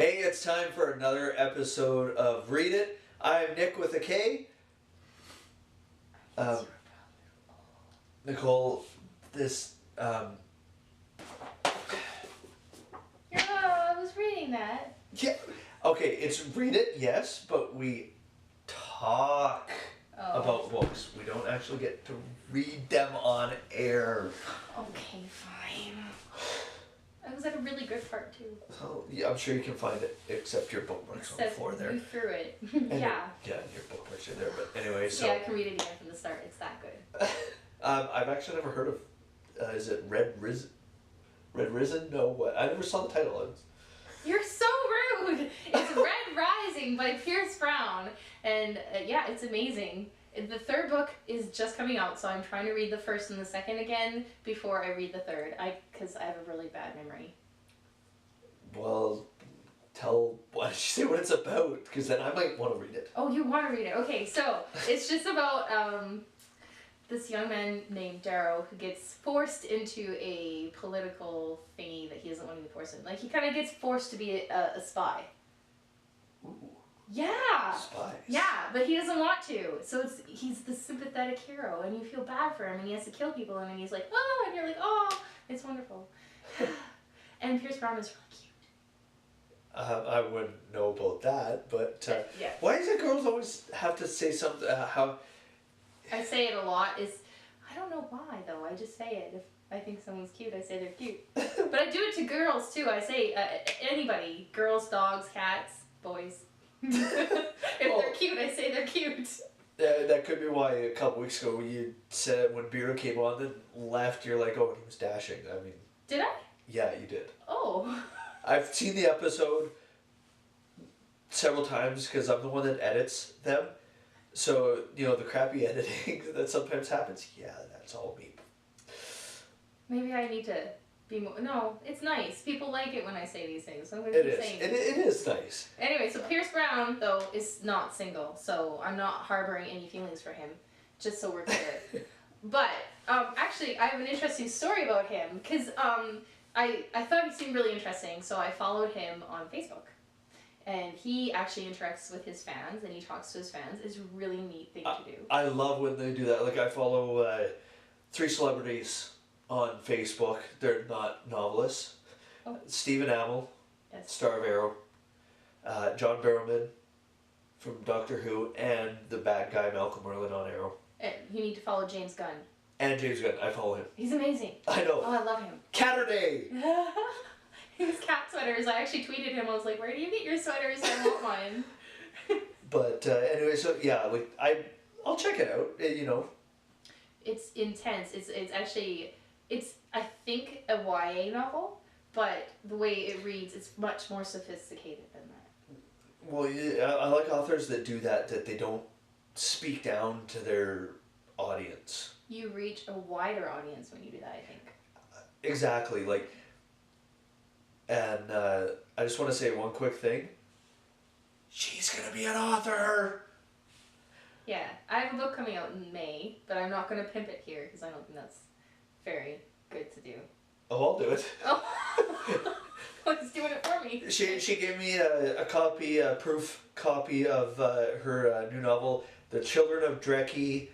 Hey, it's time for another episode of Read It. I'm Nick with a K. Nicole, this, Yeah, I was reading that. yeah, okay, it's Read It, yes, but we talk about books. We don't actually get to read them on air. Okay, fine. I was at a really good part too. So, yeah, I'm sure you can find it, except your bookmarks on the Except floor there. you threw it. And Yeah. Yeah, your bookmarks are there, but anyway, so. Yeah, I can read it again from the start. It's that good. I've actually never heard of, is it Red Risen? Red Risen? No, what? I never saw the title. You're so rude! It's Red Rising by Pierce Brown. And yeah, it's amazing. The third book is just coming out, so I'm trying to read the first and the second again before I read the third. Because I have a really bad memory. Well, why don't you say what it's about? Because then I might want to read it. Oh, you want to read it? Okay, so it's just about this young man named Darrow who gets forced into a political thingy that he doesn't want to be forced in. Like, he kind of gets forced to be a spy. Ooh, Yeah! spies. Yeah, but he doesn't want to. So he's the sympathetic hero, and you feel bad for him, and he has to kill people, and then he's like, oh, and you're like, oh, it's wonderful. And Pierce Brown is really cute. I wouldn't know about that, but Yeah. why does it girls always have to say something? How? I say it a lot. I don't know why though. I just say it. If I think someone's cute, I say they're cute. But I do it to girls too. I say anybody, girls, dogs, cats, boys. If they're cute, I say they're cute. That could be why a couple weeks ago you said when Beardo came on then left, you're like, oh, and he was dashing. I mean. Did I? Yeah, you did. Oh. I've seen the episode several times because I'm the one that edits them. So, the crappy editing that sometimes happens, yeah, that's all me. Maybe I need to be more. No, it's nice. People like it when I say these things. So I'm going It to keep is. saying It is nice. Anyway, so Pierce Brown, though, is not single. So I'm not harboring any feelings for him. Just so we're clear. But, actually, I have an interesting story about him. Because I thought he seemed really interesting. So I followed him on Facebook. And he actually interacts with his fans, and he talks to his fans. It's a really neat thing to do. I love when they do that. Like, I follow 3 celebrities on Facebook. They're not novelists. Oh. Stephen Amell, Yes. star of Arrow. John Barrowman from Doctor Who. And the bad guy Malcolm Merlyn on Arrow. And you need to follow James Gunn. And James Gunn. I follow him. He's amazing. I know. Oh, I love him. Catterday! His cat sweaters. I actually tweeted him. I was like, "Where do you get your sweaters? I want one." But anyway, so yeah, like I'll check it out. It's intense. It's actually I think a YA novel, but the way it reads, it's much more sophisticated than that. Well, yeah, I like authors that do that. That they don't speak down to their audience. You reach a wider audience when you do that, I think. Exactly, like. And I just want to say one quick thing. She's gonna be an author. Yeah, I have a book coming out in May, but I'm not going to pimp it here because I don't think that's very good to do. Oh, I'll do it. Oh, well, he's doing it for me. She gave me a copy, a proof copy of her new novel, The Children of Dreki.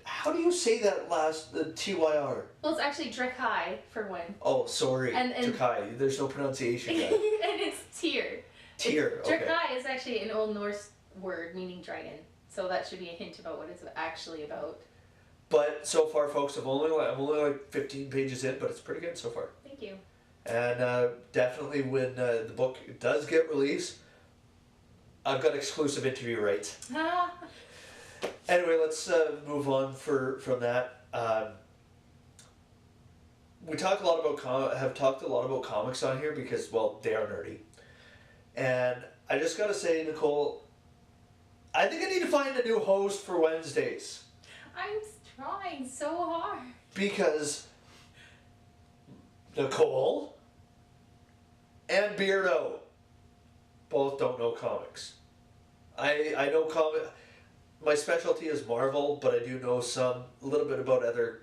How do you say that the TYR? Well, it's actually Drekai for one. Oh, sorry. And Drakai. There's no pronunciation yet. And it's Tyr. Tyr, okay. Drakai is actually an Old Norse word meaning dragon. So that should be a hint about what it's actually about. But so far, folks, I'm only like 15 pages in, but it's pretty good so far. Thank you. And definitely when the book does get released, I've got exclusive interview rights. Anyway, let's move on from that. We talk a lot about have talked a lot about comics on here because, well, they are nerdy. And I just gotta say, Nicole, I think I need to find a new host for Wednesdays. I'm trying so hard. Because Nicole and Beardo both don't know comics. I know my specialty is Marvel, but I do know a little bit about other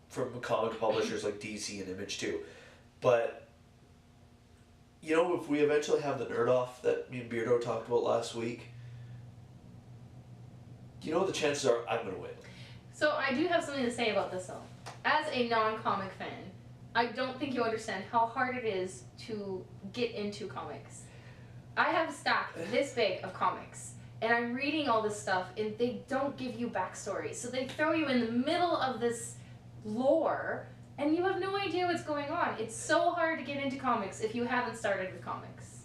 from comic publishers like DC and Image too. But you know, if we eventually have the nerd off that me and Beardo talked about last week, you know the chances are I'm gonna win. So I do have something to say about this though. As a non-comic fan, I don't think you understand how hard it is to get into comics. I have a stack this big of comics, and I'm reading all this stuff, and they don't give you backstory. So they throw you in the middle of this lore, and you have no idea what's going on. It's so hard to get into comics if you haven't started with comics.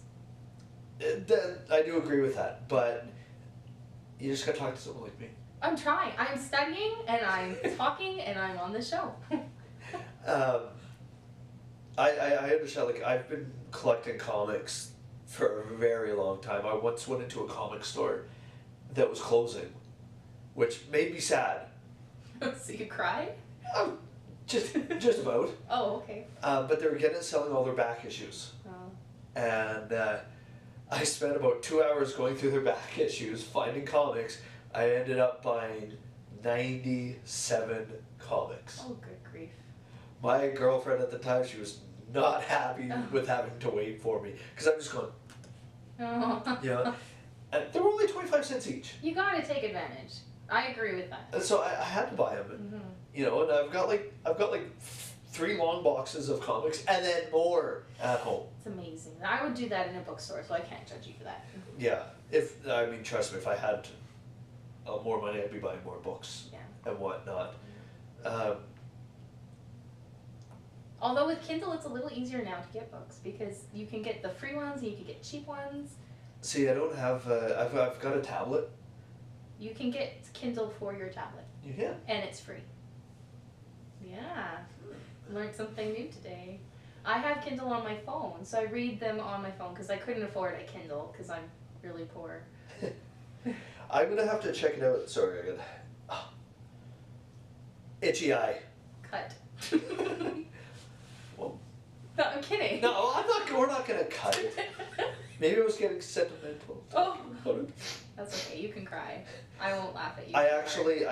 I do agree with that, but you just gotta talk to someone like me. I'm trying. I'm studying, and I'm talking, and I'm on the show. I understand, like, I've been collecting comics for a very long time. I once went into a comic store that was closing, which made me sad. So you cried? Just about. Oh, okay. But they were selling all their back issues. Oh. And I spent about 2 hours going through their back issues, finding comics. I ended up buying 97 comics. Oh, good grief. My girlfriend at the time, she was not happy with having to wait for me. Because I'm just going, Oh. yeah. And they were only 25 cents each. You gotta take advantage. I agree with that. And so I had to buy them. Mm-hmm. You know, and I've got like 3 long boxes of comics and then more at home. It's amazing. I would do that in a bookstore, so I can't judge you for that. Yeah. Trust me, if I had more money, I'd be buying more books and whatnot. Although with Kindle, it's a little easier now to get books because you can get the free ones and you can get cheap ones. See, I don't have. I've got a tablet. You can get Kindle for your tablet. You can. And it's free. Yeah. Learned something new today. I have Kindle on my phone, so I read them on my phone because I couldn't afford a Kindle because I'm really poor. I'm gonna have to check it out. Sorry, I got itchy eye. Cut. Well, No, I'm kidding. no, I'm not. We're not gonna cut it. Maybe I was getting sentimental. Oh. That's okay. You can cry. I won't laugh at you.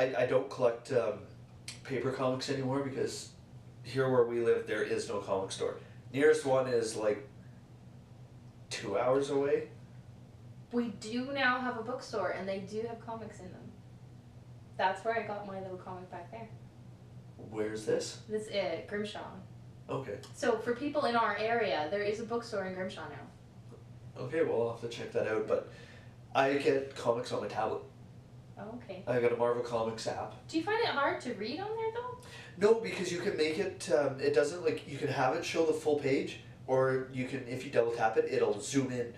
I don't collect paper comics anymore because here where we live there is no comic store. Nearest one is like 2 hours away. We do now have a bookstore, and they do have comics in them. That's where I got my little comic back there. Where's this? This is Grimshaw. Okay. So for people in our area, there is a bookstore in Grimshaw now. Okay, well I'll have to check that out, but I get comics on my tablet. Oh, okay. I got a Marvel Comics app. Do you find it hard to read on there though? No, because you can make it, it doesn't like, you can have it show the full page, or you can, if you double tap it, it'll zoom in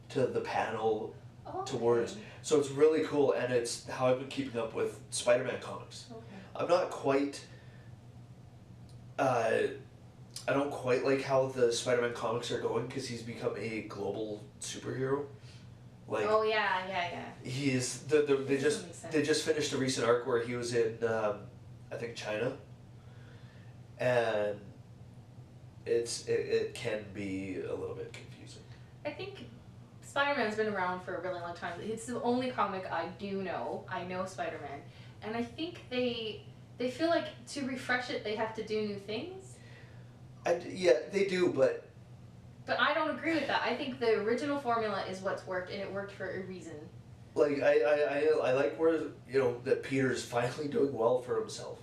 to the panel Oh, okay. towards. So it's really cool, and it's how I've been keeping up with Spider-Man comics. Okay. I'm not quite, I don't quite like how the Spider-Man comics are going because he's become a global superhero. Like, Oh yeah. he is they That makes sense. just finished a recent arc where he was in I think China, and it can be a little bit confusing. I think Spider-Man's been around for a really long time. It's the only comic I do know. I know Spider-Man, and I think they feel like to refresh it they have to do new things. Yeah, they do, but But I don't agree with that. I think the original formula is what's worked, and it worked for a reason. like I like where that Peter's finally doing well for himself.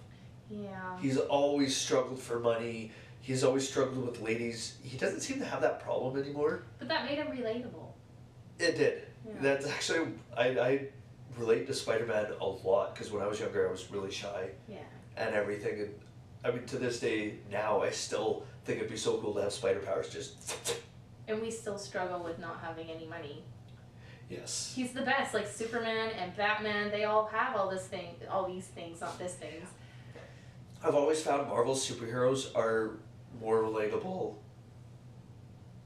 Yeah. He's always struggled for money. He's always struggled with ladies. He doesn't seem to have that problem anymore. But that made him relatable. It did. Yeah. That's actually I relate to Spider-Man a lot because when I was younger I was really shy Yeah. and everything, and I mean to this day now I still think it'd be so cool to have spider powers. Just And we still struggle with not having any money. yes. He's the best, like Superman and Batman. They all have all these things, not this things. I've always found Marvel's superheroes are more relatable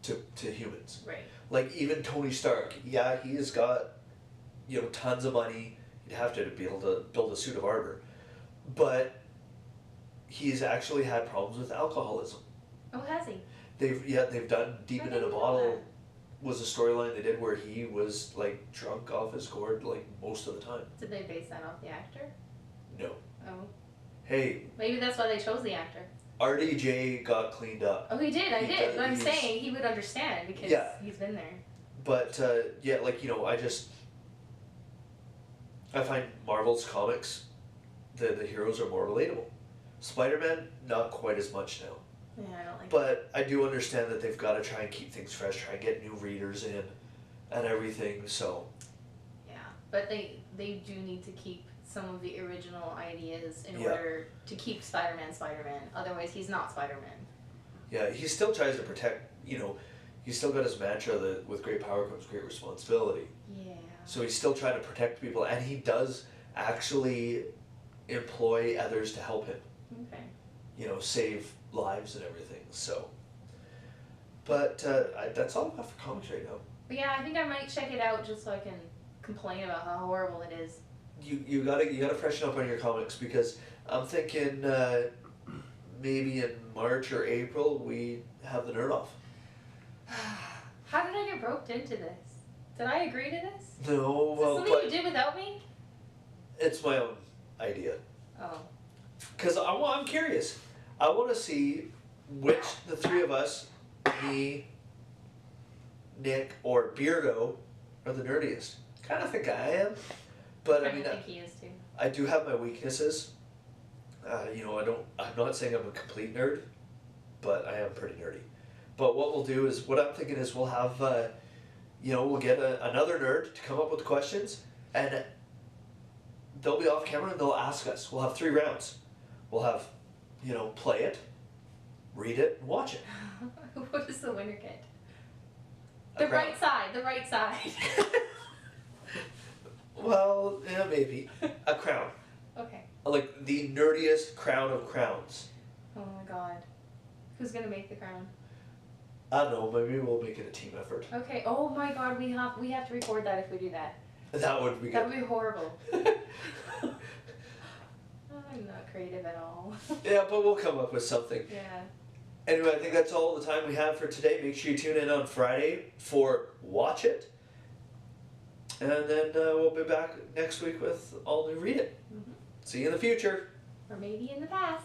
to humans. Right. Like even Tony Stark, yeah, he has got tons of money. You'd have to be able to build a suit of armor, but he's actually had problems with alcoholism. Oh, has he? They've done Deep I in a didn't know Bottle that. was a storyline they did where he was like drunk off his gourd like most of the time. Did they base that off the actor? No. Oh. Hey, Maybe that's why they chose the actor. RDJ got cleaned up. Oh, he did. I He did. does- But I'm he's- saying he would understand because Yeah. he's been there. But yeah, like, you know, I find Marvel's comics, the heroes are more relatable. Spider-Man, not quite as much now. Yeah, I don't like. But I do understand that they've got to try and keep things fresh, try and get new readers in, and everything. So Yeah, but they do need to keep some of the original ideas in Yeah. order to keep Spider-Man Spider-Man. Otherwise, he's not Spider-Man. yeah, he still tries to protect. You know, he's still got his mantra that with great power comes great responsibility. Yeah. So he's still trying to protect people, and he does actually employ others to help him. Okay. You know, save lives and everything. So, but that's all I got for comics right now. But yeah, I think I might check it out just so I can complain about how horrible it is. You gotta freshen up on your comics, because I'm thinking maybe in March or April we have the Nerd Off. How did I get roped into this? Did I agree to this? No, Is this well, something but you did without me? it's my own idea. Oh. Because I'm curious. I want to see which the three of us, me, Nick, or Beardo, are the nerdiest. Kind of think I am, but I I mean, think he is too. I do have my weaknesses. You know, I'm not saying I'm a complete nerd, but I am pretty nerdy. But what we'll do is, what I'm thinking is, we'll have, you know, we'll get another nerd to come up with questions, and they'll be off camera and they'll ask us. We'll have 3 rounds. We'll have, you know, play it, read it, and watch it. What does the winner get? A The crown. right side. The right side. Well, yeah, maybe a crown, Okay. like the nerdiest crown of crowns. Oh my god. Who's gonna make the crown? I don't know. Maybe we'll make it a team effort. Okay. Oh my god. We have to record that if we do that. That would be That good. would be horrible. I'm not creative at all. Yeah, but we'll come up with something. Yeah. Anyway, I think that's all the time we have for today. Make sure you tune in on Friday for Watch It. And then we'll be back next week with all new Read It. Mhm. See you in the future. Or maybe in the past.